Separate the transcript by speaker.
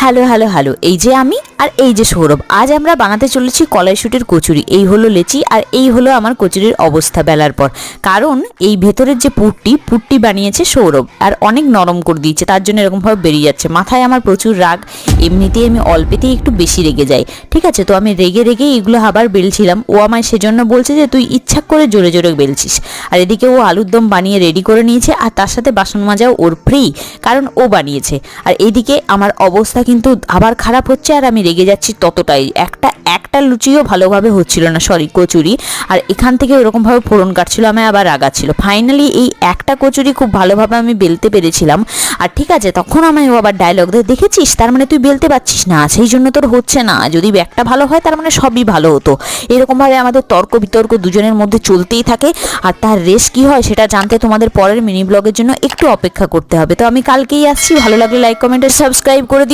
Speaker 1: Hello hello hello, এই যে আমি আর এই যে সৌরভ, আজ আমরা বানাতে চলেছি কলাইশুঁটির কচুরি। এই হলো লেচি আর এই হলো আমার কচুরির অবস্থা বেলার পর। কারণ এই ভেতরের যে পুরটি বানিয়েছে সৌরভ আর অনেক নরম করে দিয়েছে, তার জন্য এরকমভাবে বেরিয়ে যাচ্ছে। মাথায় আমার প্রচুর রাগ, এমনিতেই আমি অল্পেতেই একটু বেশি রেগে যাই, ঠিক আছে। তো আমি রেগে এগুলো আবার বেলছিলাম। ও আমায় সেজন্য বলছে যে তুই ইচ্ছা করে জোরে জোরে বেলছিস। আর এদিকে ও আলুর দম বানিয়ে রেডি করে নিয়েছে, আর তার সাথে বাসন মাজাও ওর ফ্রি, কারণ ও বানিয়েছে। আর এইদিকে আমার অবস্থা কিন্তু আবার খারাপ হচ্ছে, আর আমি রেগে যাচ্ছি ততটাই। একটা লুচিও ভালোভাবে হচ্ছিল না, সরি কচুরি। আর এখান থেকে ওরকমভাবে ফোড়ন কাটছিল, আমায় আবার রাগাচ্ছিল। ফাইনালি এই একটা কচুরি খুব ভালোভাবে আমি বেলতে পেরেছিলাম। আর ঠিক আছে, তখন আমায় ও আবার ডায়লগ দেয়, দেখেছিস, তার মানে তুই বেলতে পারছিস না, সেই জন্য তোর হচ্ছে না। যদি একটা ভালো হয় তার মানে সবই ভালো হতো। এরকমভাবে আমাদের তর্ক বিতর্ক দুজনের মধ্যে চলতেই থাকে। আর তার রেস কি হয় সেটা জানতে তোমাদের পরের মিনি ব্লগের জন্য একটু অপেক্ষা করতে হবে। তো আমি কালকেই আসছি। ভালো লাগলে লাইক কমেন্ট সাবস্ক্রাইব করে দিও।